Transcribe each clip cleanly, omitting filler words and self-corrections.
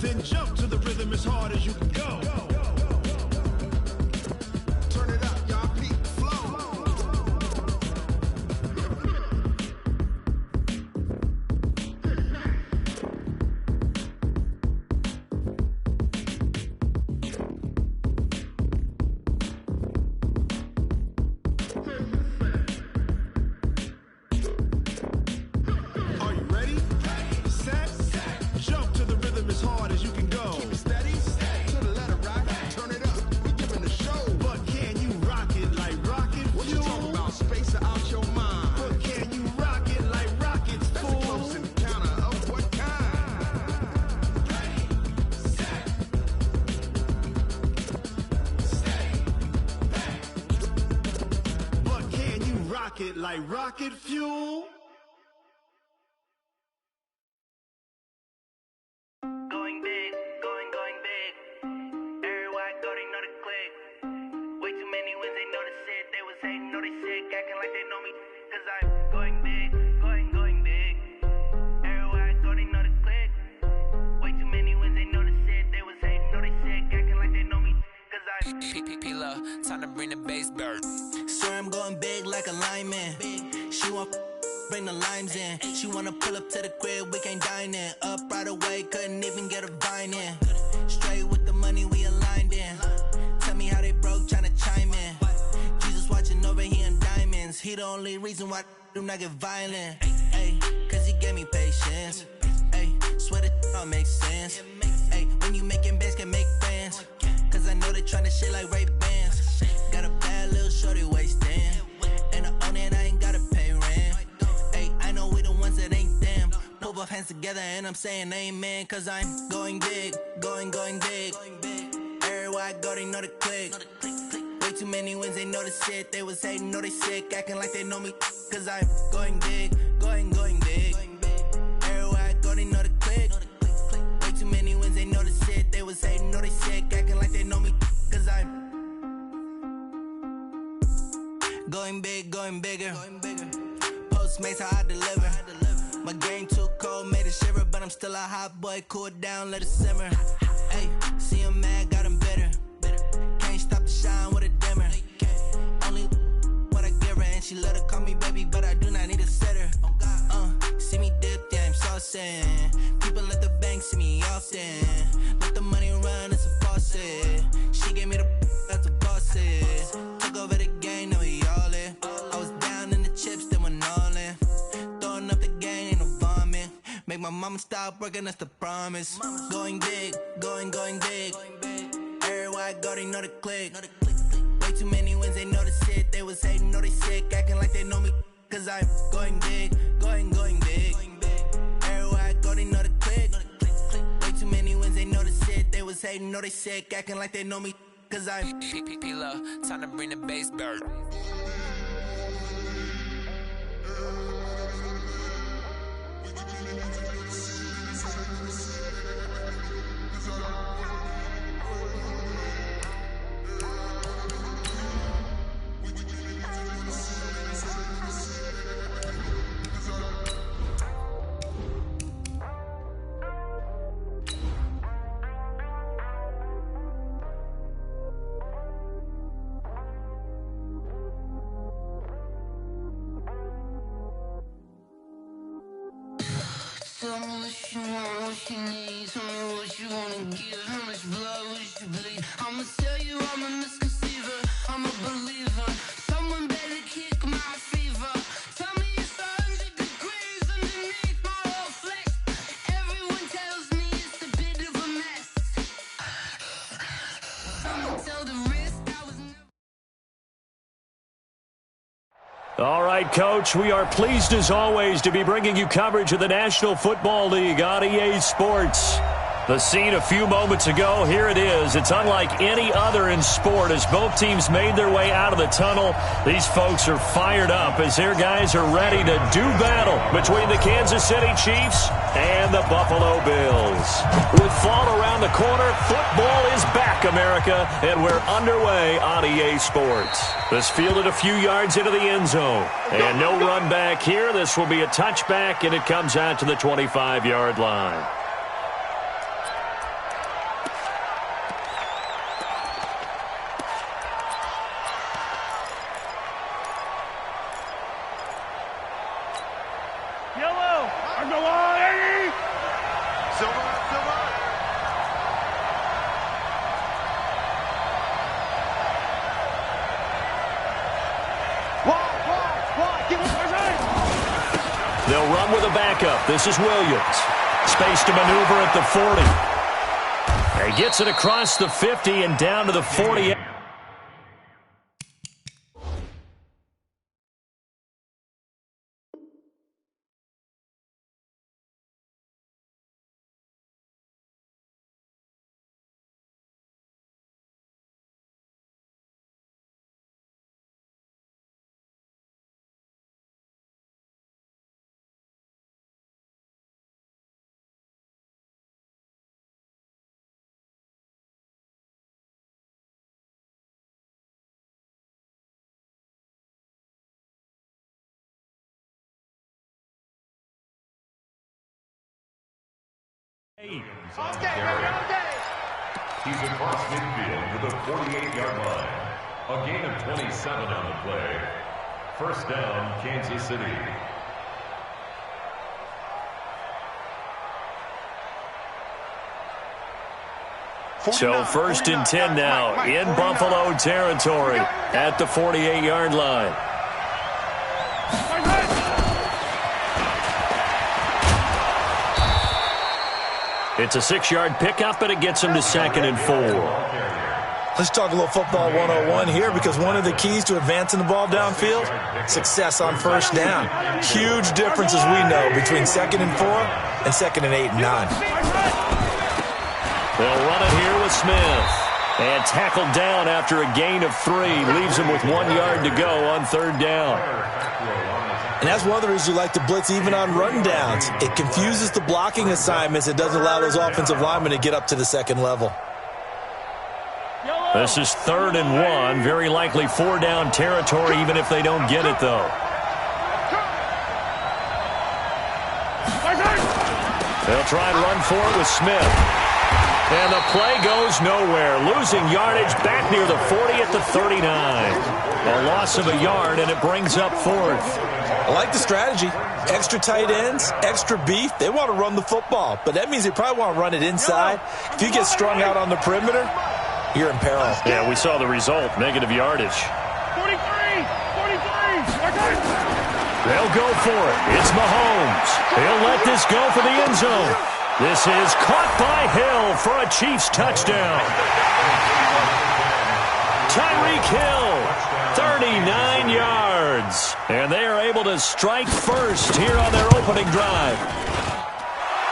Then jump to the rhythm as hard as you can go. Turn it up, y'all. Peak flow. Are you ready? Set. Jump to the rhythm as hard as you can go. Keep it steady. To the letter, right? Turn it up. We giving the show. But can you rock it like rocket fuel? What you talking about? Space out your mind. But can you rock it like rockets, fool? That's a close encounter of what kind? Ready, set, stay back. But can you rock it like rocket fuel? Going big, going big. Everywhere I go, they know the click. Way too many wins, they know the shit. They was hating, know they sick, acting like they know me. Cause I'm going big, going big. Everywhere I go, they know the click. Way too many wins, they know the shit. They was hating, know they sick, acting like they know me. Cause I'm P-P-P-Love, time to bring the bass bird. Sir, I'm going big like a lineman. She want bring the limes in. She wanna pull up to the crib, we can't dine in. Up right away, couldn't even get a vine in. Straight with the money we aligned in. Tell me how they broke, tryna chime in. Jesus watching over here in diamonds. He the only reason why I do not get violent. Ay, cause he gave me patience. Ay, swear that all makes sense. Ay, when you making bands, can make friends. Cause I know they tryna shit like Ray Bans. Got a bad little shorty wasting. And I own it, I ain't gotta pay rent. Ay, I know we the ones that ain't them. Put both hands together and I'm saying amen. Cause I'm going big, going big. Everywhere I go, they know the click. Way too many wins, they know the shit. They was hating, know they sick, acting like they know me. Cause I'm going big, going big. Everywhere I go, they know the click. Way too many wins, they know the shit. They was hating, know they sick, acting like they know me. Cause I'm going big, going bigger. Postmates how I deliver. My game too cold, made it shiver, but I'm still a hot boy. Cool it down, let it simmer. Hey, see him mad, got him bitter. Can't stop the shine with a dimmer. Only what I give her, and she let her call me baby, but I do not need a sitter. See me dip, yeah, I'm saucing. People at the bank see me often. Let the money run, it's a faucet. She gave me the that's a boss it. Took over the game, now we all in. I was down in the chips, then went all in. Throwing up the game, ain't no vomit. Make my mama stop working, that's the promise. Going big, going big. Everywhere I go, they know the click. Way too many wins, they know the shit. They was hating, know they sick, acting like they know me. Cause I'm going big, going big. Everywhere I go, they know the click. Way too many wins, they know the shit. They was hating, know they sick, acting like they know me. Cause I'm P-P-P-Love, time to bring the bass bird. Tell me what you want, what you need. Tell me what you wanna give. How much blood would you bleed? I'ma tell you I'm a misconceiver. I'm a believer. Someone better kick my fever. Tell me it's 100 degrees underneath my whole flesh. Everyone tells me it's a bit of a mess. Someone tell the risk I was never. All right, Coach, we are pleased as always to be bringing you coverage of the National Football League on EA Sports. The scene a few moments ago, here it is. It's unlike any other in sport as both teams made their way out of the tunnel. These folks are fired up as their guys are ready to do battle between the Kansas City Chiefs and the Buffalo Bills. With fall around the corner, football is back, America, and we're underway on EA Sports. This fielded a few yards into the end zone. And no run back here. This will be a touchback, and it comes out to the 25-yard line. backup. This is Williams. Space to maneuver at the 40. He gets it across the 50 and down to the 48. He's across midfield to the 48-yard line. A gain of 27 on the play. First down, Kansas City. So first and 10 now in Buffalo territory at the 48-yard line. It's a 6-yard pickup, and it gets him to 2nd and 4. Let's talk a little football 101 here, because one of the keys to advancing the ball downfield, success on first down. Huge differences we know between 2nd and 4 and 2nd and 8 and 9. They'll run it here with Smith. And tackled down after a gain of 3. Leaves him with 1 yard to go on 3rd down. And that's one of the reasons you like to blitz even on run downs. It confuses the blocking assignments. It doesn't allow those offensive linemen to get up to the 2nd level. This is 3rd and 1. Very likely 4-down territory, even if they don't get it, though. They'll try and run for it with Smith. And the play goes nowhere. Losing yardage back near the 40 at the 39. A loss of a yard, and it brings up 4th. I like the strategy. Extra tight ends, extra beef. They want to run the football, but that means they probably want to run it inside. If you get strung out on the perimeter, you're in peril. Yeah, we saw the result. Negative yardage. 43! They'll go for it. It's Mahomes. He'll let this go for the end zone. This is caught by Hill for a Chiefs touchdown. Tyreek Hill, 39 yards. And they are able to strike first here on their opening drive.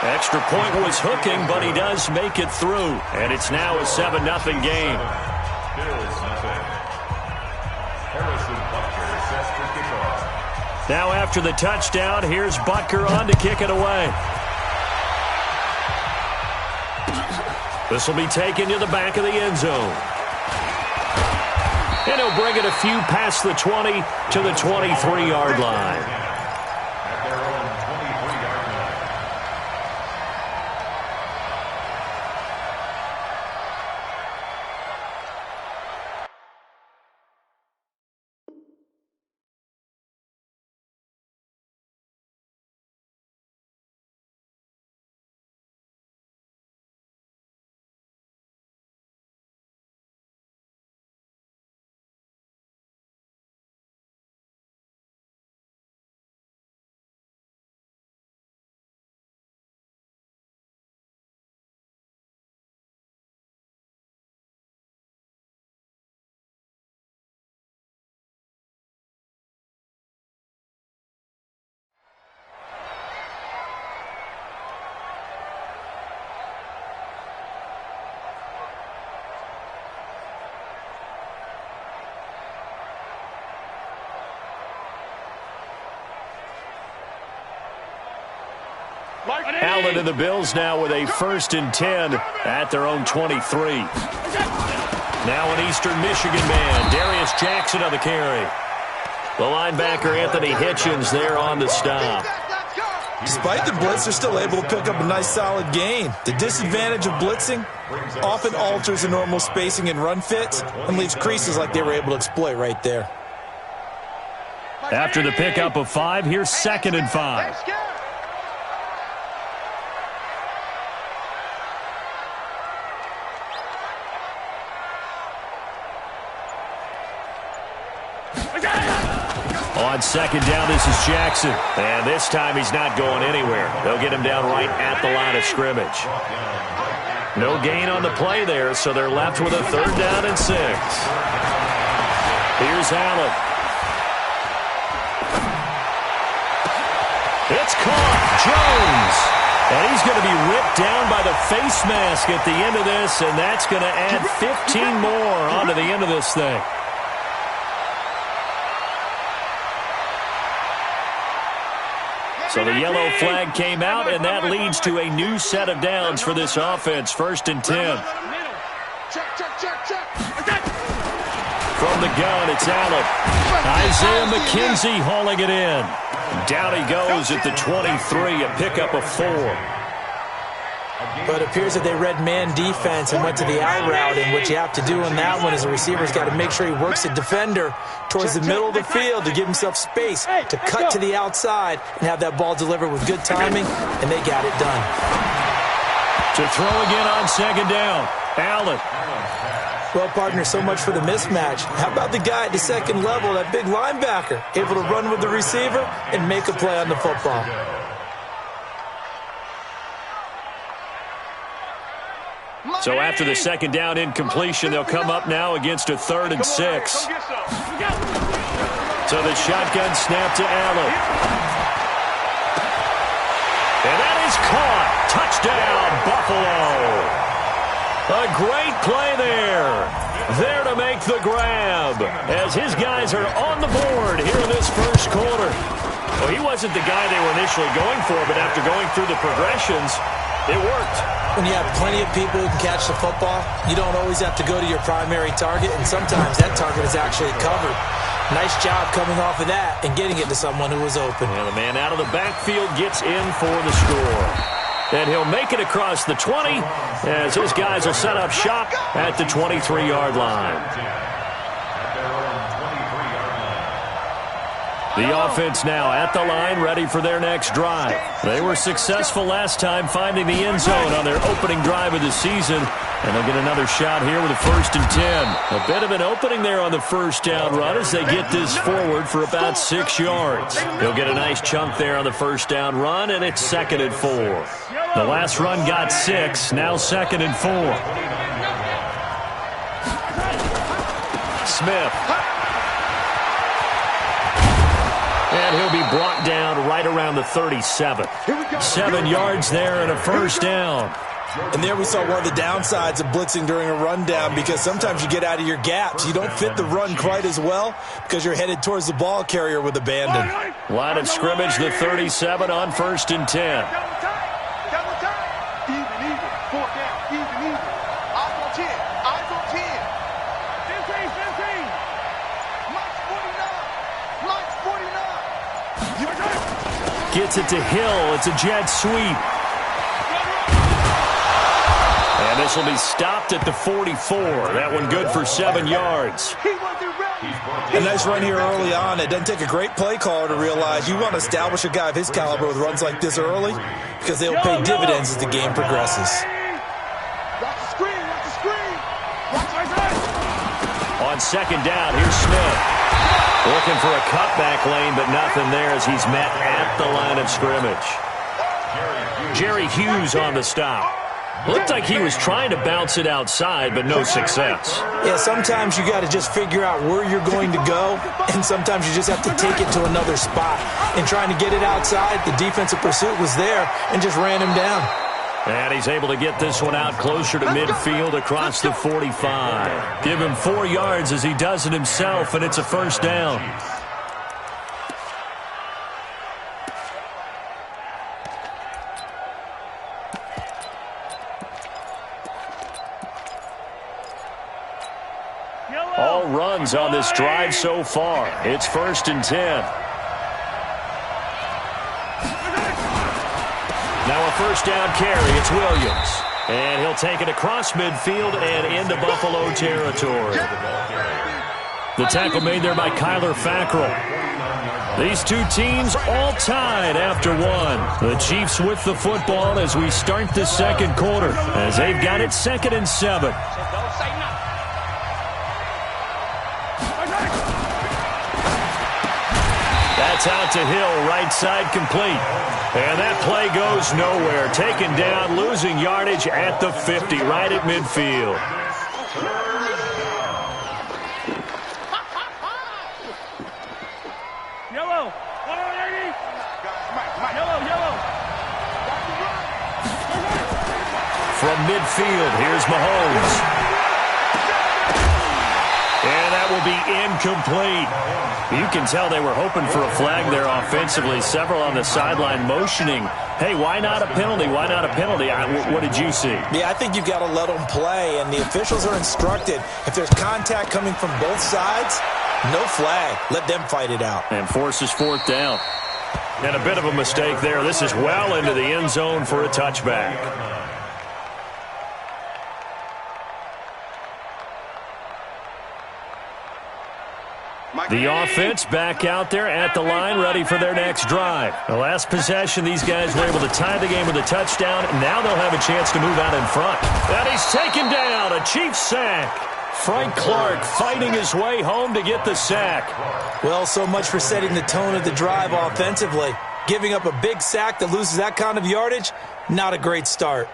Extra point was hooking, but he does make it through. And it's now a 7-0 game. Bills nothing. Harrison Butker sets the kickoff. Now after the touchdown, here's Butker on to kick it away. This will be taken to the back of the end zone. And he'll bring it a few past the 20 to the 23-yard line. At their own 23-yard line. Allen and the Bills now with a 1st and 10 at their own 23. Now an Eastern Michigan man, Darius Jackson on the carry. The linebacker, Anthony Hitchens, there on the stop. Despite the blitz, they're still able to pick up a nice solid gain. The disadvantage of blitzing often alters the normal spacing and run fits and leaves creases like they were able to exploit right there. After the pickup of 5, here's 2nd and 5. On second down, this is Jackson. And this time he's not going anywhere. They'll get him down right at the line of scrimmage. No gain on the play there, so they're left with a 3rd down and 6. Here's Allen. It's caught. Jones. And he's going to be ripped down by the face mask at the end of this, and that's going to add 15 more onto the end of this thing. So the yellow flag came out, and that leads to a new set of downs for this offense. 1st and 10. From the gun, it's Allen. Isaiah McKenzie hauling it in. Down he goes at the 23, a pickup of 4. But it appears that they read man defense and went to the out route, and what you have to do on that one is the receiver's got to make sure he works the defender towards the middle of the field to give himself space to cut to the outside and have that ball delivered with good timing, and they got it done. To throw again on second down, Allen. Well, partner, so much for the mismatch. How about the guy at the second level, that big linebacker, able to run with the receiver and make a play on the football? So after the second down incompletion, they'll come up now against a 3rd and 6. So the shotgun snap to Allen. And that is caught. Touchdown, Buffalo. A great play there. There to make the grab as his guys are on the board here in this first quarter. Well, he wasn't the guy they were initially going for, but after going through the progressions, it worked. When you have plenty of people who can catch the football, you don't always have to go to your primary target, and sometimes that target is actually covered. Nice job coming off of that and getting it to someone who was open. And the man out of the backfield gets in for the score. And he'll make it across the 20 as his guys will set up shop at the 23-yard line. The offense now at the line, ready for their next drive. They were successful last time finding the end zone on their opening drive of the season, and they'll get another shot here with a 1st and 10. A bit of an opening there on the first down run as they get this forward for about 6 yards. They'll get a nice chunk there on the first down run, and it's 2nd and 4. The last run got 6, now 2nd and 4. Smith. And he'll be brought down right around the 37. 7 yards there and a 1st down. And there we saw one of the downsides of blitzing during a rundown, because sometimes you get out of your gaps. You don't fit the run quite as well because you're headed towards the ball carrier with abandon. Line of scrimmage, the 37 on 1st and 10. Gets it to Hill. It's a jet sweep. And this will be stopped at the 44. That one good for 7 yards. A nice run here early on. It doesn't take a great play caller to realize you want to establish a guy of his caliber with runs like this early, because they'll pay dividends as the game progresses. On second down, here's Smith. Looking for a cutback lane, but nothing there as he's met at the line of scrimmage. Jerry Hughes on the stop. Looked like he was trying to bounce it outside, but no success. Yeah, sometimes you got to just figure out where you're going to go, and sometimes you just have to take it to another spot. In trying to get it outside, the defensive pursuit was there and just ran him down. And he's able to get this one out closer to midfield across the 45. Give him 4 yards as he does it himself, and it's a 1st down. All runs on this drive so far. It's 1st and 10. Now a 1st down carry. It's Williams. And he'll take it across midfield and into Buffalo territory. The tackle made there by Kyler Fackrell. These two teams all tied after one. The Chiefs with the football as we start the second quarter, as they've got it 2nd and 7. It's out to Hill, right side complete. And that play goes nowhere. Taken down, losing yardage at the 50, right at midfield. Yellow. Yellow. From midfield, here's Mahomes. And that will be incomplete. You can tell they were hoping for a flag there offensively. Several on the sideline motioning, hey, why not a penalty? Why not a penalty? What did you see? Yeah, I think you've got to let them play, and the officials are instructed. If there's contact coming from both sides, no flag. Let them fight it out. And forces fourth down. And a bit of a mistake there. This is well into the end zone for a touchback. The offense back out there at the line, ready for their next drive. The last possession, these guys were able to tie the game with a touchdown. Now they'll have a chance to move out in front. And he's taken down, a Chiefs sack. Frank Clark fighting his way home to get the sack. Well, so much for setting the tone of the drive offensively. Giving up a big sack that loses that kind of yardage, not a great start.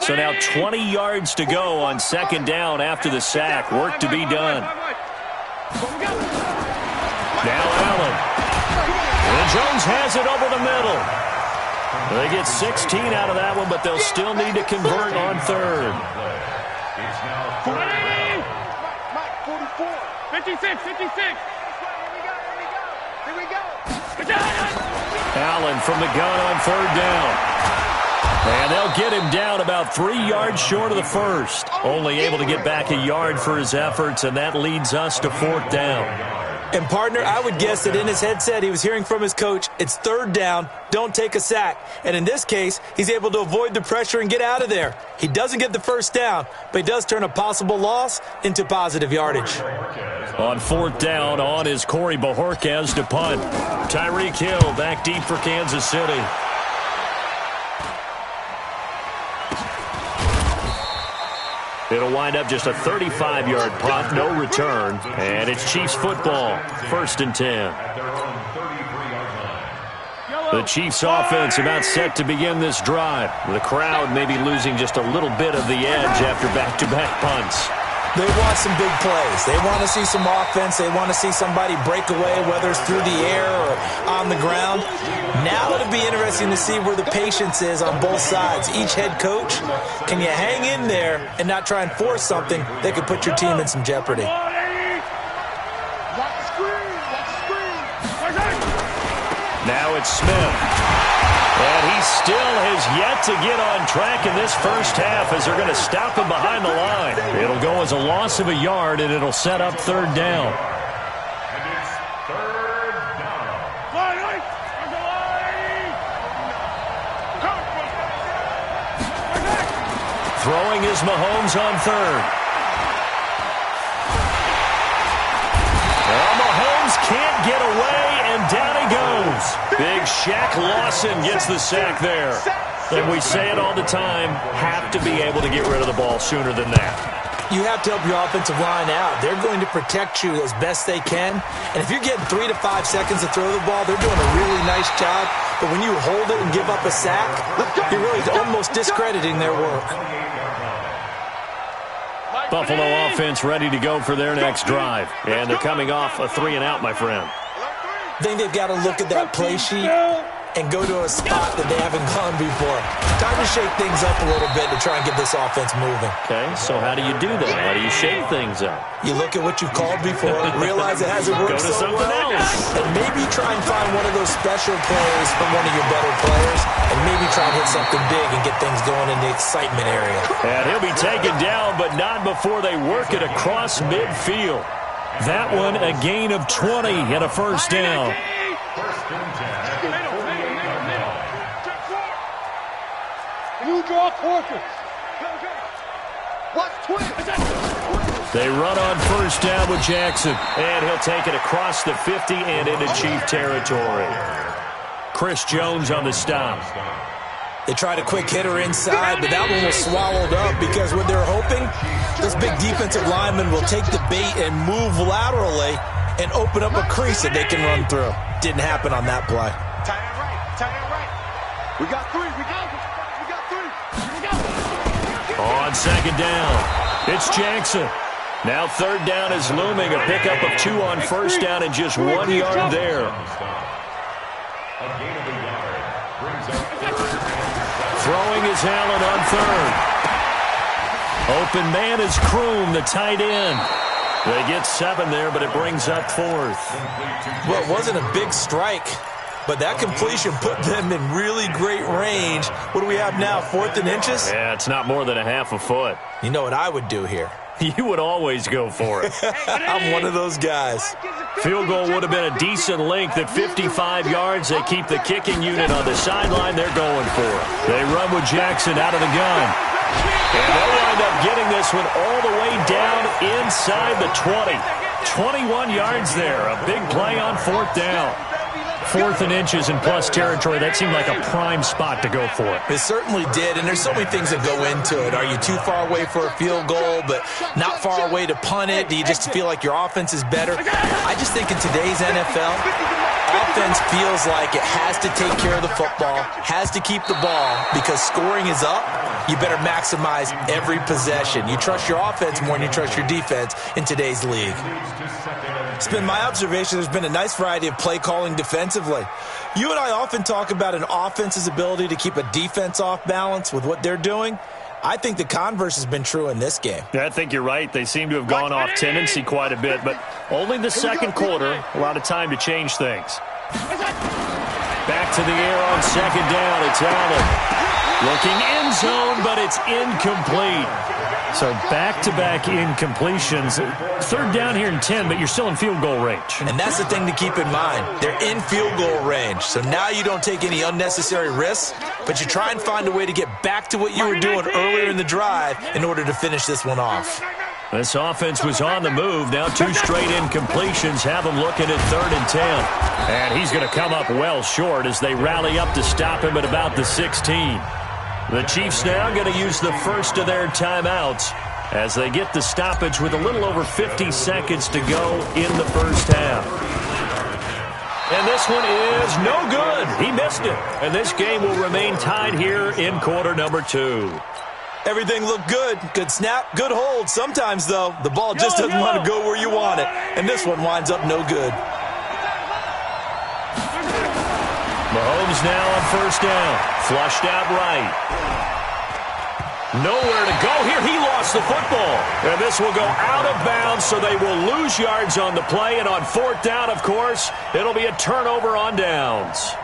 So now 20 yards to go on second down after the sack. Work to be done. Now Allen. And Jones has it over the middle. They get 16 out of that one, but they'll still need to convert on third. 56. Here we go. Allen from the gun on third down. And they'll get him down about 3 yards short of the first. Only able to get back a yard for his efforts, and that leads us to fourth down. And, partner, I would guess that in his headset he was hearing from his coach, it's third down, don't take a sack. And in this case, he's able to avoid the pressure and get out of there. He doesn't get the first down, but he does turn a possible loss into positive yardage. On fourth down, on is Corey Bojorquez to punt. Tyreek Hill back deep for Kansas City. It'll wind up just a 35-yard punt, no return, and it's Chiefs football, 1st and 10. The Chiefs offense about set to begin this drive. The crowd may be losing just a little bit of the edge after back-to-back punts. They want some big plays. They want to see some offense. They want to see somebody break away, whether it's through the air or on the ground. Now it'll be interesting to see where the patience is on both sides. Each head coach, can you hang in there and not try and force something that could put your team in some jeopardy? Now it's Smith. And he still has yet to get on track in this first half as they're going to stop him behind the line. It'll go as a loss of a yard, and it'll set up third down. And it's third down. Throwing is Mahomes on third. Well, Mahomes can't get away, and down he goes. Big Shaq Lawson gets the sack there. And we say it all the time, have to be able to get rid of the ball sooner than that. You have to help your offensive line out. They're going to protect you as best they can. And if you're getting 3 to 5 seconds to throw the ball, they're doing a really nice job. But when you hold it and give up a sack, you're really almost discrediting their work. Buffalo offense ready to go for their next drive. And they're coming off a 3-and-out, my friend. I think they've got to look at that play sheet and go to a spot that they haven't gone before. Time to shake things up a little bit to try and get this offense moving. Okay, so how do you do that? How do you shake things up? You look at what you've called before, realize it hasn't worked so well, and maybe try and find one of those special plays from one of your better players, and maybe try and hit something big and get things going in the excitement area. And he'll be taken down, but not before they work it across midfield. That one, a gain of 20 and a first down. First and 10. You draw quarters. Watch twins. They run on first down with Jackson. And he'll take it across the 50 and into Chief territory. Chris Jones on the stop. They tried a quick hitter inside, but that one was swallowed up because what they're hoping, this big defensive lineman will take the bait and move laterally and open up a crease that they can run through. Didn't happen on that play. Tight end right. Tight end right. We got three. We got three. We go. On second down, it's Jackson. Now third down is looming. A pickup of 2 on first down and just 1 yard there. A gain of a yard brings up Throwing is Allen on third. Open man is Kroom, the tight end. They get 7 there, but it brings up fourth. Well, it wasn't a big strike, but that completion put them in really great range. What do we have now, 4th and inches? Yeah, it's not more than a half a foot. You know what I would do here? You would always go for it. I'm one of those guys. Field goal would have been a decent length at 55 yards. They keep the kicking unit on the sideline. They're going for it. They run with Jackson out of the gun. And they'll wind up getting this one all the way down inside the 20. 21 yards there. A big play on 4th down. 4th and inches in plus territory. That seemed like a prime spot to go for it. It certainly did, and there's so many things that go into it. Are you too far away for a field goal, but not far away to punt it? Do you just feel like your offense is better? I just think in today's NFL, offense feels like it has to take care of the football, has to keep the ball, because scoring is up. You better maximize every possession. You trust your offense more than you trust your defense in today's league. It's been my observation there's been a nice variety of play calling defensively. You and I often talk about an offense's ability to keep a defense off balance with what they're doing. I think the converse has been true in this game. Yeah, I think you're right. They seem to have gone off tendency quite a bit, but only the second quarter, a lot of time to change things. Back to the air on second down. It's Allen. Looking end zone, but it's incomplete. So back-to-back incompletions. Third down here in 10, but you're still in field goal range. And that's the thing to keep in mind. They're in field goal range. So now you don't take any unnecessary risks, but you try and find a way to get back to what you were doing earlier in the drive in order to finish this one off. This offense was on the move. Now 2 straight incompletions have them looking at 3rd and 10. And he's going to come up well short as they rally up to stop him at about the 16. The Chiefs now going to use the first of their timeouts as they get the stoppage with a little over 50 seconds to go in the first half. And this one is no good. He missed it. And this game will remain tied here in quarter number 2. Everything looked good. Good snap, good hold. Sometimes, though, the ball just doesn't want to go where you want it. And this one winds up no good. Mahomes now on first down. Flushed out right. Nowhere to go here. He lost the football. And this will go out of bounds, so they will lose yards on the play. And on 4th down, of course, it'll be a turnover on downs.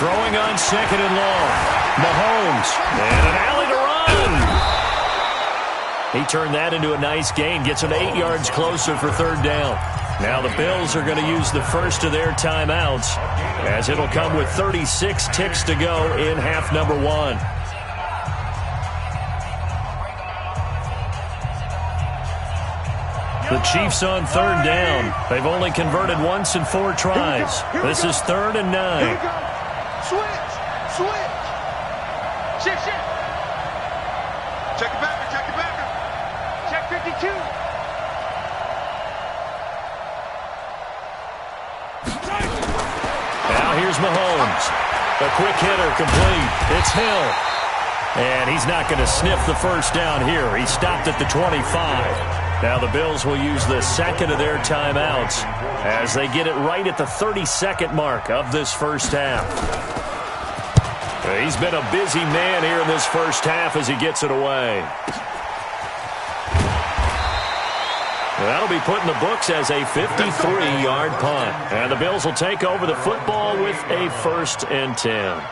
Throwing on second and long. Mahomes. And an alley to run. He turned that into a nice gain. Gets him 8 yards closer for 3rd down. Now the Bills are going to use the first of their timeouts as it'll come with 36 ticks to go in half number 1. The Chiefs on 3rd down. They've only converted once in 4 tries. This is 3rd and 9. Switch. Shift. Check it back. Check 52. Now here's Mahomes. A quick hitter complete. It's Hill. And he's not going to sniff the first down here. He stopped at the 25. Now the Bills will use the second of their timeouts as they get it right at the 32nd mark of this first half. He's been a busy man here in this first half as he gets it away. That'll be put in the books as a 53-yard punt. And the Bills will take over the football with a 1st and 10.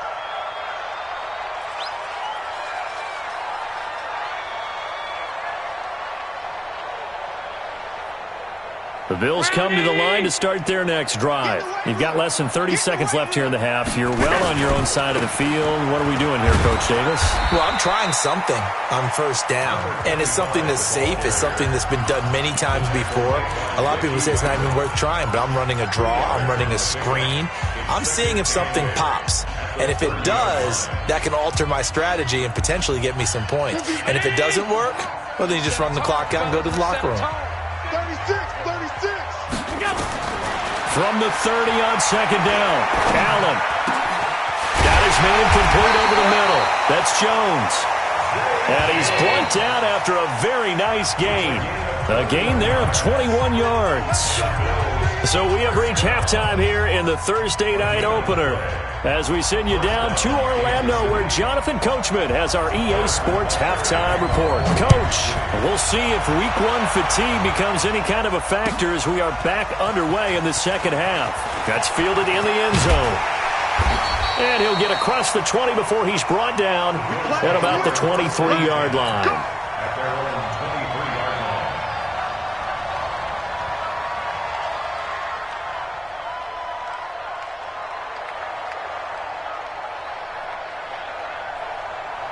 The Bills come to the line to start their next drive. You've got less than 30 seconds left here in the half. You're well on your own side of the field. What are we doing here, Coach Davis? Well, I'm trying something on first down, and it's something that's safe. It's something that's been done many times before. A lot of people say it's not even worth trying, but I'm running a draw. I'm running a screen. I'm seeing if something pops. And if it does, that can alter my strategy and potentially get me some points. And if it doesn't work, well, then you just run the clock out and go to the locker room. 36. From the 30 on second down, Allen got his man complete over the middle. That's Jones. And he's brought down after a very nice gain. A gain there of 21 yards. So we have reached halftime here in the Thursday night opener as we send you down to Orlando where Jonathan Coachman has our EA Sports halftime report. Coach, we'll see if week one fatigue becomes any kind of a factor as we are back underway in the second half. That's fielded in the end zone. And he'll get across the 20 before he's brought down at about the 23-yard line.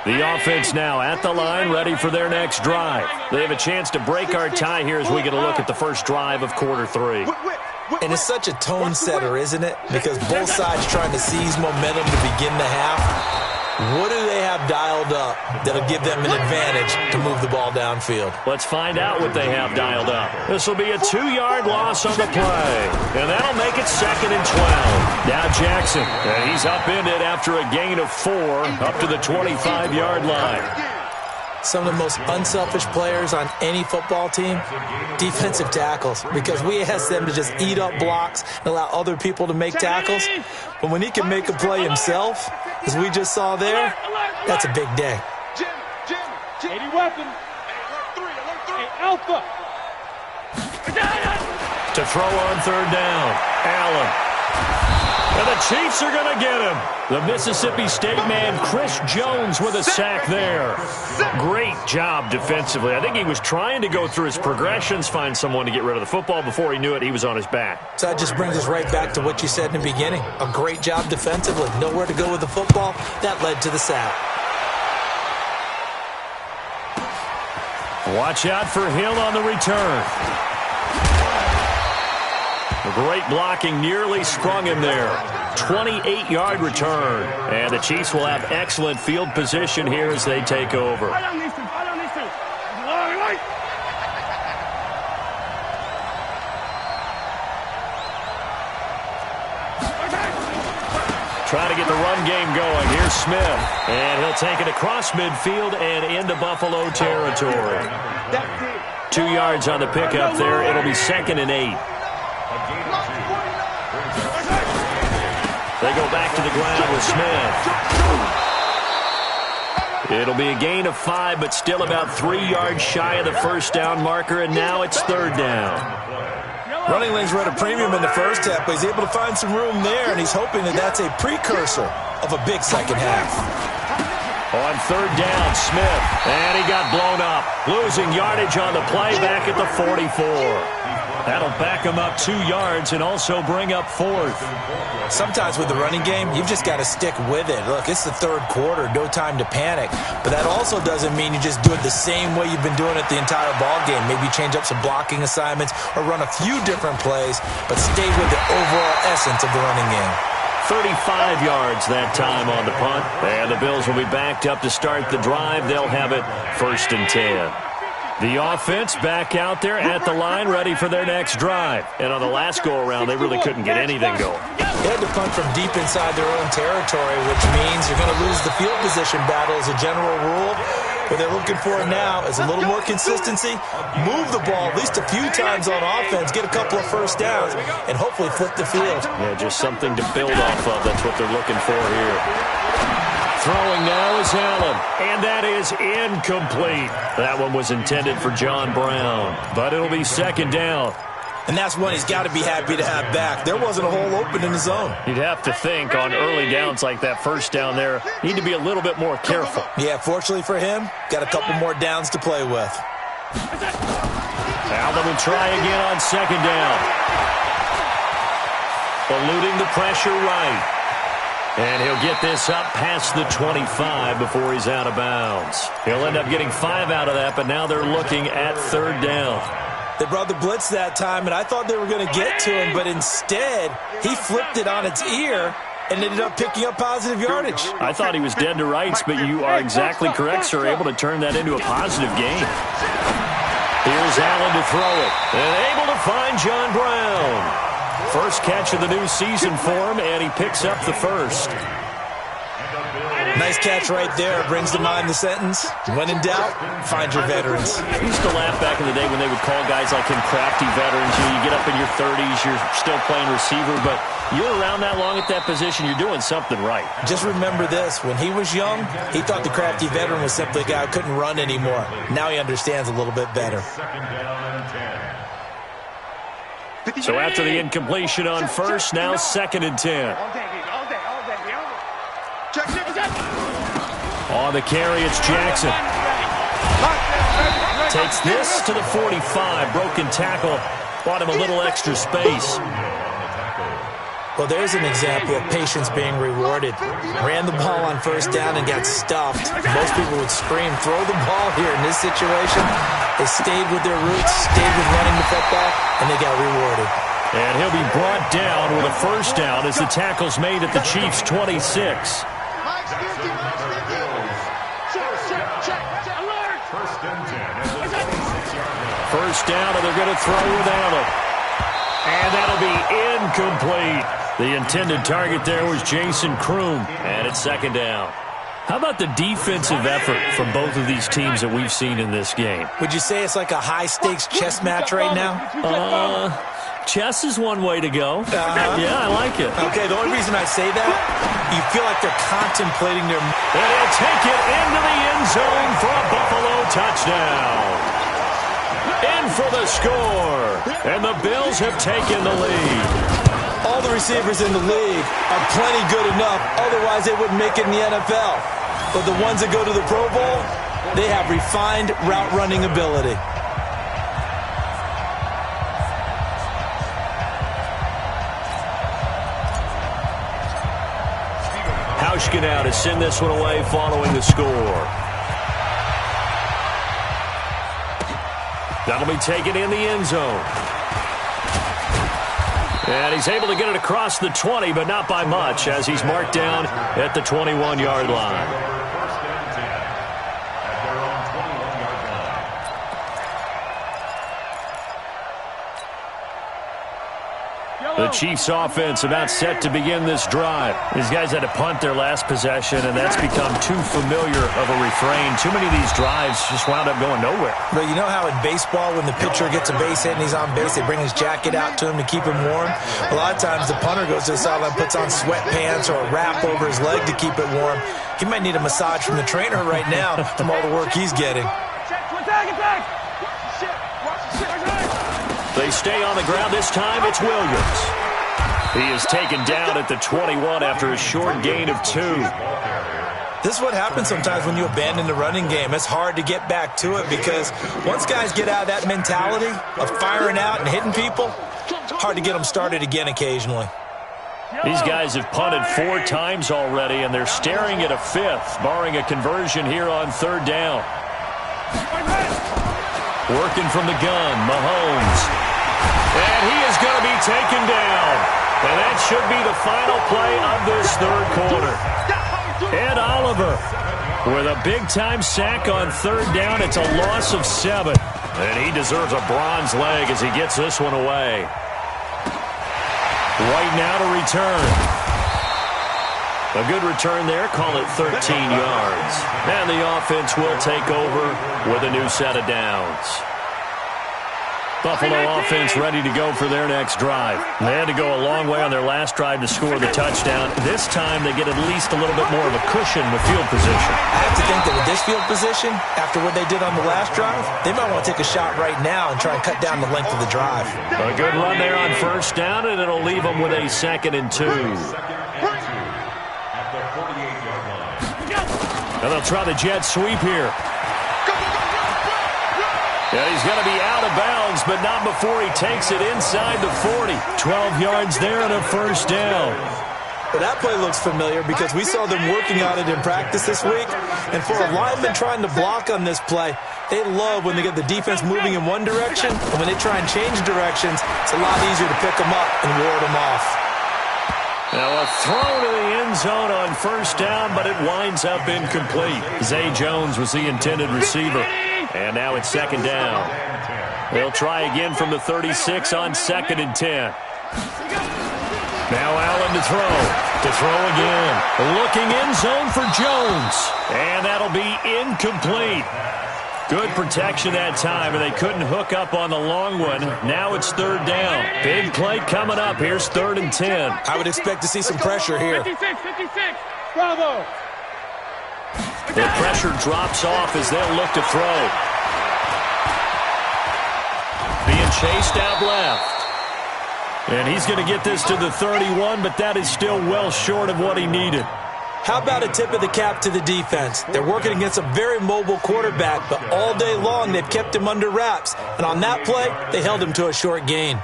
The offense now at the line, ready for their next drive. They have a chance to break our tie here as we get a look at the first drive of quarter three. And it's such a tone setter, isn't it? Because both sides trying to seize momentum to begin the half. What do they have dialed up that'll give them an advantage to move the ball downfield? Let's find out what they have dialed up. This will be a 2-yard loss on the play. And that'll make it 2nd and 12. Now Jackson, and he's upended after a gain of 4 up to the 25-yard line. Some of the most unselfish players on any football team, defensive tackles, because we ask them to just eat up blocks and allow other people to make tackles. But when he can make a play himself, as we just saw there, that's a big day. 80 weapon. Alpha. To throw on third down, Allen. And the Chiefs are going to get him. The Mississippi State man, Chris Jones, with a sack there. Great job defensively. I think he was trying to go through his progressions, find someone to get rid of the football. Before he knew it, he was on his back. So that just brings us right back to what you said in the beginning. A great job defensively. Nowhere to go with the football. That led to the sack. Watch out for Hill on the return. Great blocking, nearly sprung him there. 28-yard return. And the Chiefs will have excellent field position here as they take over. Trying to get the run game going. Here's Smith. And he'll take it across midfield and into Buffalo territory. 2 yards on the pickup there. It'll be 2nd and 8. They go back to the ground with Smith. It'll be a gain of 5, but still about 3 yards shy of the first down marker, and now it's third down. Running lanes were at a premium in the first half, but he's able to find some room there, and he's hoping that that's a precursor of a big second half. On third down, Smith, and he got blown up. Losing yardage on the play back at the 44. That'll back him up 2 yards and also bring up 4th. Sometimes with the running game, you've just got to stick with it. Look, it's the third quarter, no time to panic. But that also doesn't mean you just do it the same way you've been doing it the entire ball game. Maybe change up some blocking assignments or run a few different plays, but stay with the overall essence of the running game. 35 yards that time on the punt. And the Bills will be backed up to start the drive. They'll have it 1st and 10. The offense back out there at the line, ready for their next drive. And on the last go-around, they really couldn't get anything going. They had to punt from deep inside their own territory, which means you're going to lose the field position battle as a general rule. What they're looking for now is a little more consistency, move the ball at least a few times on offense, get a couple of first downs, and hopefully flip the field. Yeah, just something to build off of. That's what they're looking for here. Throwing now is Allen, and that is incomplete. That one was intended for John Brown, but it'll be 2nd down. And that's one he's got to be happy to have back. There wasn't a hole open in the zone. You'd have to think on early downs like that first down there, need to be a little bit more careful. Yeah, fortunately for him, got a couple more downs to play with. Allen will try again on second down. Eluding the pressure right. And he'll get this up past the 25 before he's out of bounds. He'll end up getting 5 out of that, but now they're looking at third down. They brought the blitz that time, and I thought they were going to get to him, but instead he flipped it on its ear and ended up picking up positive yardage. I thought he was dead to rights, but you are exactly correct, sir. Able to turn that into a positive gain. Here's Allen to throw it, and able to find John Brown. First catch of the new season for him, and he picks up the first. Nice catch right there. Brings to mind the sentence, when in doubt, find your veterans. I used to laugh back in the day when they would call guys like him crafty veterans. You get up in your 30s, you're still playing receiver, but you're around that long at that position, you're doing something right. Just remember this. When he was young, he thought the crafty veteran was simply a guy who couldn't run anymore. Now he understands a little bit better. So after the incompletion on first, now 2nd and 10. On the carry, it's Jackson. Takes this to the 45. Broken tackle. Bought him a little extra space. Well, there's an example of patience being rewarded. Ran the ball on first down and got stuffed. Most people would scream, throw the ball here. In this situation, they stayed with their roots, stayed with running the football, and they got rewarded. And he'll be brought down with a first down as the tackle's made at the Chiefs' 26. First down, and they're going to throw with Allen. And that'll be incomplete. The intended target there was Jason Kroom, and it's 2nd down. How about the defensive effort from both of these teams that we've seen in this game? Would you say it's like a high-stakes chess match right now? Chess is one way to go. Yeah, I like it. Okay, the only reason I say that, you feel like they're contemplating their... And he'll take it into the end zone for a Buffalo touchdown. In for the score. And the Bills have taken the lead. All the receivers in the league are plenty good enough. Otherwise, they wouldn't make it in the NFL. But the ones that go to the Pro Bowl, they have refined route running ability. Hauschka now to send this one away following the score. That'll be taken in the end zone. And he's able to get it across the 20, but not by much, as he's marked down at the 21-yard line. The Chiefs offense about set to begin this drive. These guys had to punt their last possession, and that's become too familiar of a refrain. Too many of these drives just wound up going nowhere. But you know how in baseball, when the pitcher gets a base hit and he's on base, they bring his jacket out to him to keep him warm? A lot of times the punter goes to the sideline, puts on sweatpants or a wrap over his leg to keep it warm. He might need a massage from the trainer right now from all the work he's getting. They stay on the ground. This time it's Williams. He is taken down at the 21 after a short gain of 2. This is what happens sometimes when you abandon the running game. It's hard to get back to it because once guys get out of that mentality of firing out and hitting people, hard to get them started again occasionally. These guys have punted 4 times already, and they're staring at a 5th, barring a conversion here on 3rd down. Working from the gun, Mahomes. And he is going to be taken down. And that should be the final play of this 3rd quarter. Ed Oliver with a big-time sack on 3rd down. It's a loss of 7. And he deserves a bronze leg as he gets this one away. Right now to return. A good return there. Call it 13 yards. And the offense will take over with a new set of downs. Buffalo offense ready to go for their next drive. They had to go a long way on their last drive to score the touchdown. This time they get at least a little bit more of a cushion with field position. I have to think that with this field position, after what they did on the last drive, they might want to take a shot right now and try and cut down the length of the drive. A good run there on 1st down, and it'll leave them with a 2nd and 2. And they'll try the jet sweep here. And he's going to be out of bounds, but not before he takes it inside the 40. 12 yards there and a first down. Well, that play looks familiar because we saw them working on it in practice this week. And for a lineman trying to block on this play, they love when they get the defense moving in one direction, and when they try and change directions, it's a lot easier to pick them up and ward them off. Now a throw to the end zone on first down, but it winds up incomplete. Zay Jones was the intended receiver. And now it's second down. They'll try again from the 36 on 2nd and 10. Now Allen to throw. To throw again. Looking end zone for Jones. And that'll be incomplete. Good protection that time, and they couldn't hook up on the long one. Now it's 3rd down. Big play coming up. Here's 3rd and 10. I would expect to see some pressure here. 56. Bravo. The pressure drops off as they'll look to throw. Being chased out left. And he's going to get this to the 31, but that is still well short of what he needed. How about a tip of the cap to the defense? They're working against a very mobile quarterback, but all day long they've kept him under wraps. And on that play, they held him to a short gain.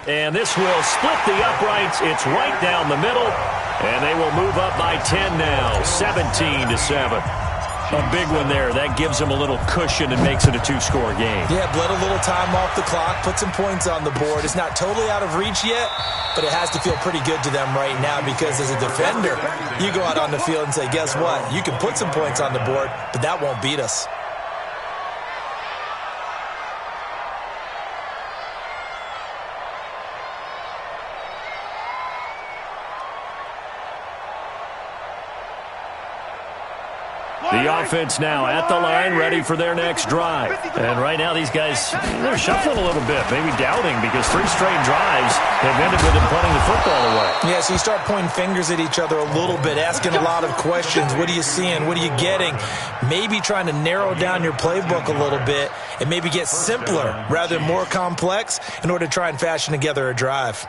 And this will split the uprights. It's right down the middle. And they will move up by 10 now, 17-7. A big one there. That gives them a little cushion and makes it a 2-score game. Yeah, bled a little time off the clock, put some points on the board. It's not totally out of reach yet, but it has to feel pretty good to them right now because as a defender, you go out on the field and say, guess what? You can put some points on the board, but that won't beat us. The offense now at the line, ready for their next drive. And right now these guys, they're shuffling a little bit, maybe doubting, because 3 straight drives have ended with them punting the football away. Yeah, so you start pointing fingers at each other a little bit, asking a lot of questions. What are you seeing? What are you getting? Maybe trying to narrow down your playbook a little bit and maybe get simpler rather than more complex in order to try and fashion together a drive.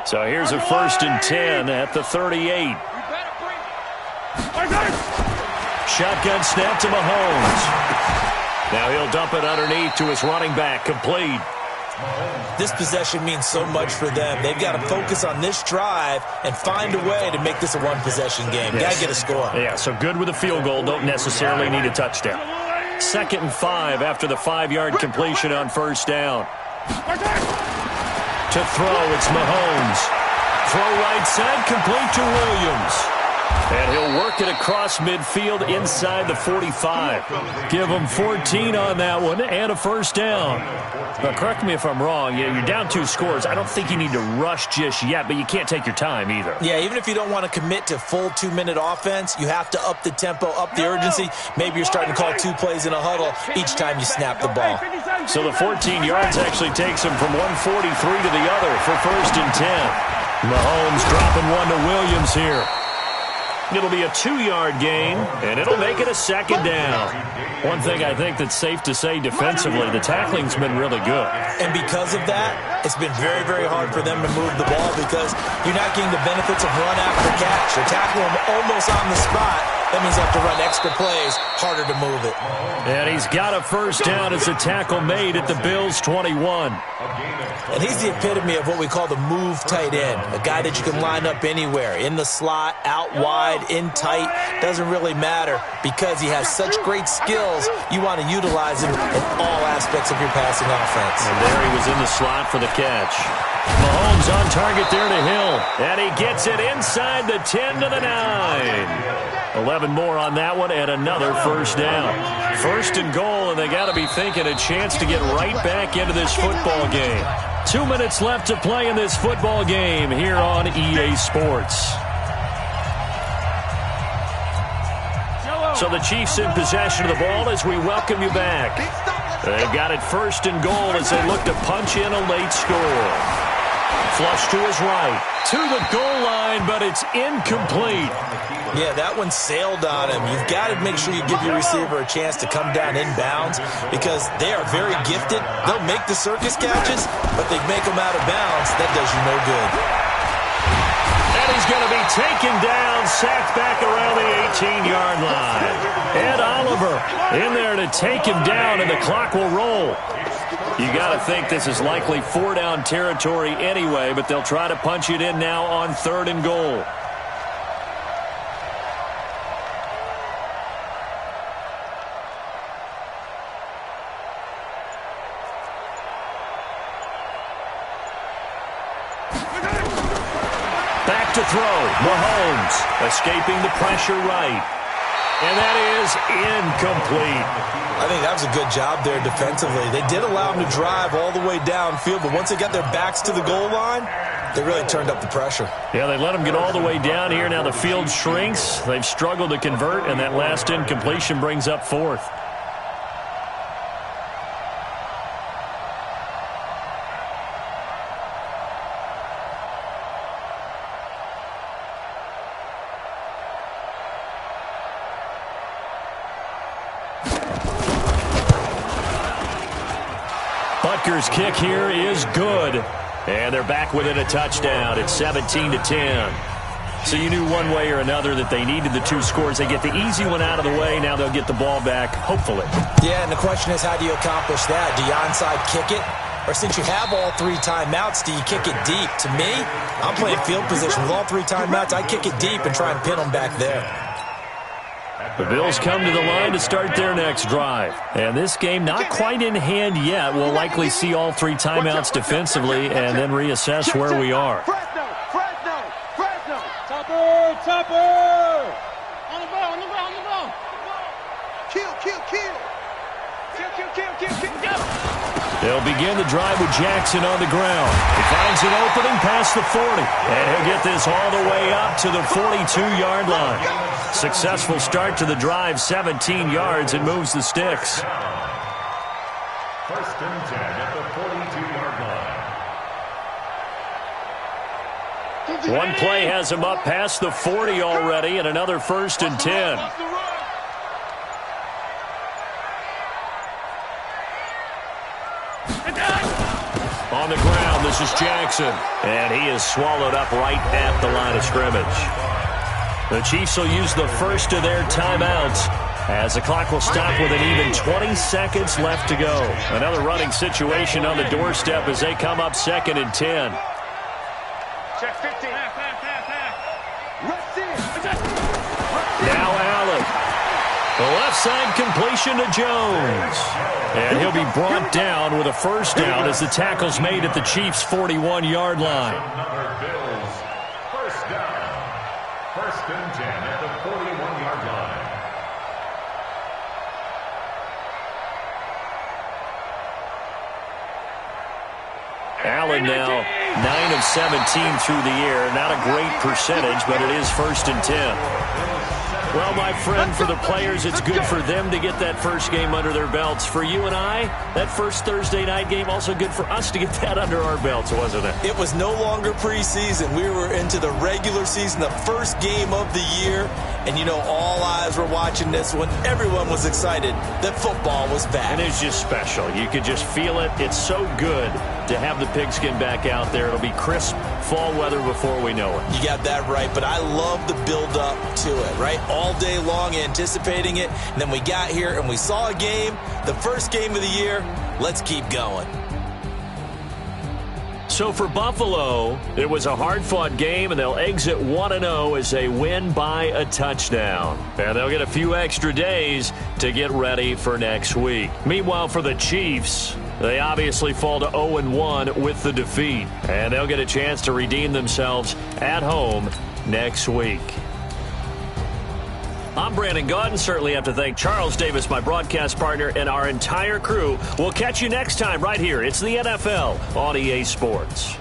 So here's a 1st and 10 at the 38. Shotgun snap to Mahomes. Now he'll dump it underneath to his running back, complete. This possession means so much for them. They've got to focus on this drive and find a way to make this a one-possession game. Yes. Got to get a score. Yeah, so good with a field goal. Don't necessarily need a touchdown. 2nd and 5 after the 5-yard completion on first down. To throw, it's Mahomes. Throw right side, complete to Williams. And he'll work it across midfield inside the 45. Give him 14 on that one and a first down. Now, correct me if I'm wrong. You're down 2 scores. I don't think you need to rush just yet, but you can't take your time either. Yeah, even if you don't want to commit to full 2-minute offense, you have to up the tempo, up the urgency. Maybe you're starting to call 2 plays in a huddle each time you snap the ball. So the 14 yards actually takes him from 143 to the other for 1st and 10. Mahomes dropping one to Williams here. It'll be a 2-yard gain, and it'll make it a 2nd down. One thing I think that's safe to say defensively, the tackling's been really good. And because of that, it's been very, very hard for them to move the ball because you're not getting the benefits of run after catch. You're tackling them almost on the spot. That means you have to run extra plays, harder to move it. And he's got a first down as a tackle made at the Bills' 21. And he's the epitome of what we call the move tight end, a guy that you can line up anywhere, in the slot, out wide, in tight, doesn't really matter because he has such great skills, you want to utilize him in all aspects of your passing offense. And there he was in the slot for the catch. Mahomes on target there to Hill, and he gets it inside the 10 to the 9. 11 more on that one and another first down. 1st and goal, and they got to be thinking a chance to get right back into this football game. 2 minutes left to play in this football game here on EA Sports. So the Chiefs in possession of the ball as we welcome you back. They've got it 1st and goal as they look to punch in a late score. Flush to his right, to the goal line, but it's incomplete. Yeah, that one sailed on him. You've got to make sure you give your receiver a chance to come down inbounds because they are very gifted. They'll make the circus catches, but they make them out of bounds. That does you no good. And he's going to be taken down, sacked back around the 18-yard line. Ed Oliver in there to take him down, and the clock will roll. You got to think this is likely 4-down territory anyway, but they'll try to punch it in now on 3rd and goal. Back to throw. Mahomes escaping the pressure right. And that is incomplete. I think that was a good job there defensively. They did allow them to drive all the way downfield, but once they got their backs to the goal line, they really turned up the pressure. Yeah, they let them get all the way down here. Now the field shrinks. They've struggled to convert, and that last incompletion brings up 4th. Butker's kick here is good. And they're back within a touchdown. It's 17-10. So you knew one way or another that they needed the 2 scores. They get the easy one out of the way. Now they'll get the ball back, hopefully. Yeah, and the question is, how do you accomplish that? Do you onside kick it? Or since you have all 3 timeouts, do you kick it deep? To me, I'm playing field position with all 3 timeouts. I kick it deep and try and pin them back there. The Bills come to the line to start their next drive. And this game not quite in hand yet. We'll likely see all 3 timeouts defensively and then reassess where we are. Fresno! Topper! On the ball! Kill! They'll begin the drive with Jackson on the ground. He finds an opening past the 40. And he'll get this all the way up to the 42-yard line. Successful start to the drive, 17 yards, and moves the sticks. 1st and 10 at the 42-yard line. One play has him up past the 40 already, and another 1st and 10. On the ground, this is Jackson. And he is swallowed up right at the line of scrimmage. The Chiefs will use the first of their timeouts as the clock will stop with an even 20 seconds left to go. Another running situation on the doorstep as they come up 2nd and 10. Check 15. Now Allen. The left side completion to Jones. And he'll be brought down with a 1st down as the tackle's made at the Chiefs' 41-yard line. Bills, 1st down. 1st and 10 at the 41-yard line. Allen now 9 of 17 through the air. Not a great percentage, but it is 1st and 10. Well, my friend, for the players, it's good for them to get that first game under their belts. For you and I, that first Thursday night game, also good for us to get that under our belts, wasn't it? It was no longer preseason. We were into the regular season, the first game of the year. And, you know, all eyes were watching this one. Everyone was excited that football was back. And it's just special. You could just feel it. It's so good to have the pigskin back out there. It'll be crisp fall weather before we know it. You got that right, but I love the build-up to it, right? All day long anticipating it, and then we got here and we saw a game, the first game of the year. Let's keep going. So for Buffalo, it was a hard-fought game, and they'll exit 1-0 as they win by a touchdown. And they'll get a few extra days to get ready for next week. Meanwhile, for the Chiefs, they obviously fall to 0-1 with the defeat. And they'll get a chance to redeem themselves at home next week. I'm Brandon Gaudin. Certainly have to thank Charles Davis, my broadcast partner, and our entire crew. We'll catch you next time right here. It's the NFL on EA Sports.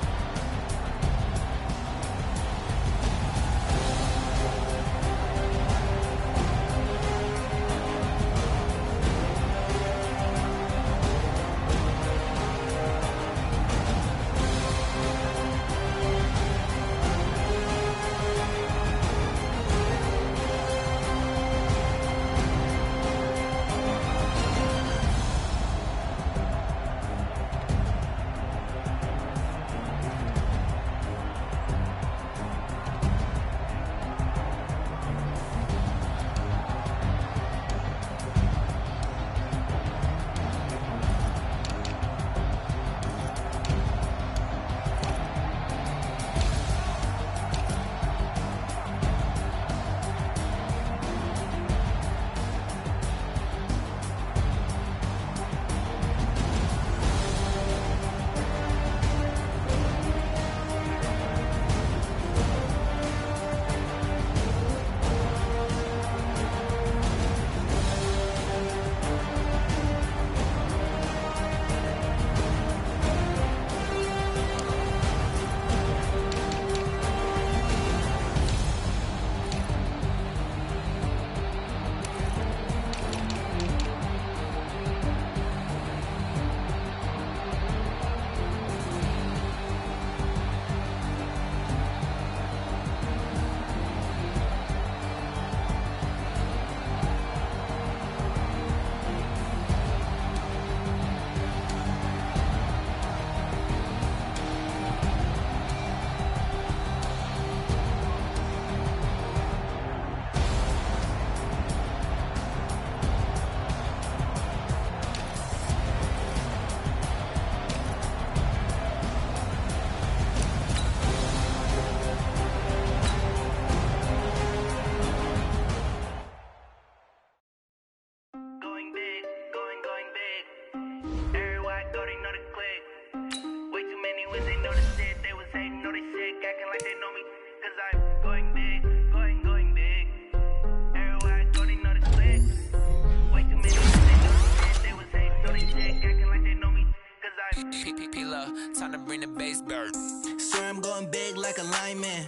time to bring the bass bird. Swear I'm going big like a lineman.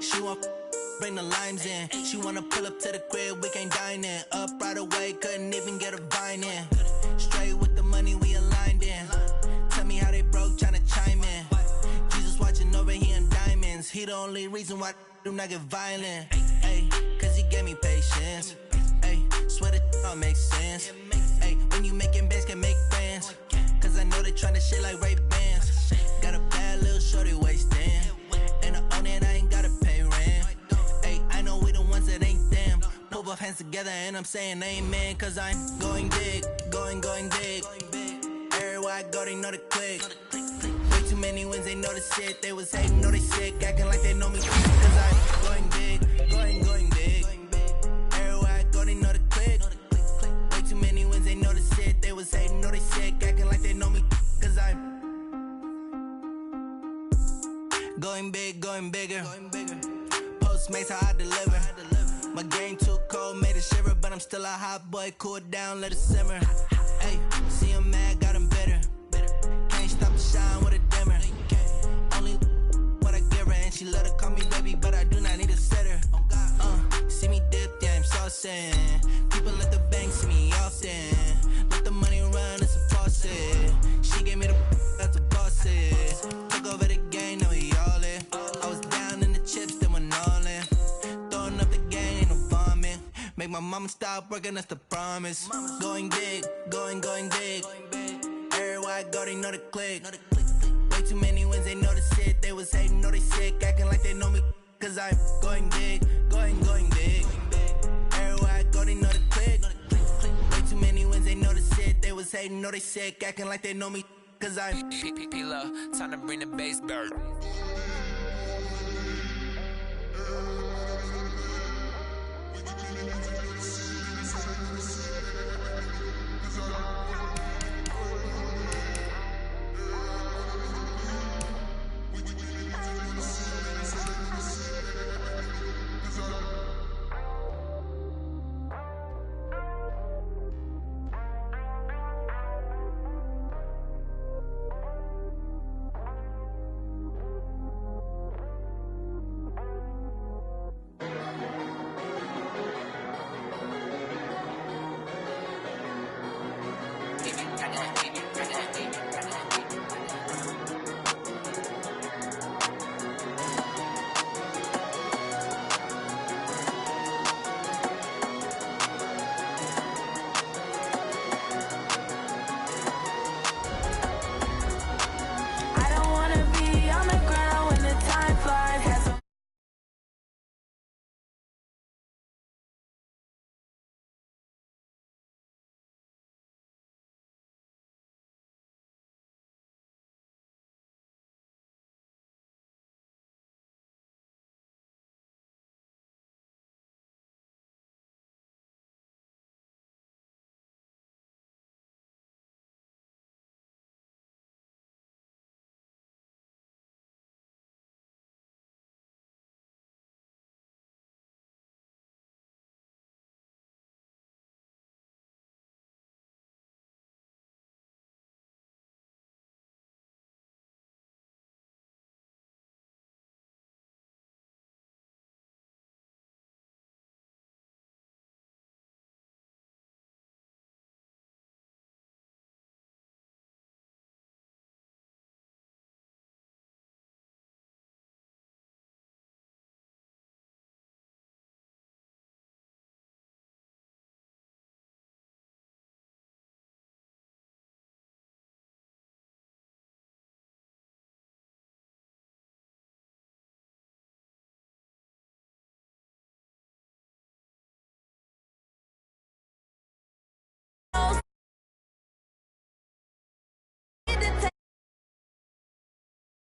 She want bring the limes in. She wanna pull up to the crib, we can't dine in. Up right away, couldn't even get a vine in. Straight with the money we aligned in. Tell me how they broke, tryna chime in. Jesus watching over here in diamonds. He the only reason why I do not get violent. Ay, cause he gave me patience. Ay, swear that all makes sense. Ay, when you making bands, can make friends. Cause I know they tryna shit like Ray-Bans. Got a bad little shorty wasting. And I own it, I ain't gotta pay rent. Ay, I know we the ones that ain't them. Pull both hands together and I'm saying amen. Cause I'm going big, going big. Everywhere I go, they know the click. Way too many wins, they know the shit. They was hating, know they sick, acting like they know me. Cause I'm going big, going big. Everywhere I go, they know the click. Way too many wins, they know the shit. They was hating, know they sick, acting like they know me. Cause I'm going big, going bigger. Postmates, how I deliver. My game too cold, made it shiver. But I'm still a hot boy, cool it down, let it simmer. Hey, see him mad, got him bitter. Can't stop the shine with a dimmer. Only what I give her, and she let her call me baby, but I do not need a sitter. See me dip, yeah, I'm saucing. People at the bank see me often. Let the money run, it's a faucet. She gave me the that's a boss is. Took over the game, now we all in. I was down in the chips, then went all in. Throwing up the game, ain't no vomit. Make my mama stop working, that's the promise. Going big, going big. Everywhere I go, they know the click. Way too many wins, they know the shit. They was hating, know they sick, acting like they know me. Cause I'm going big, going big. Everywhere I go, they know the click. Way too many wins, they know the shit. They was hating, know they sick, acting like they know me. Cause I'm P-P-P-Love, time to bring the bass bird.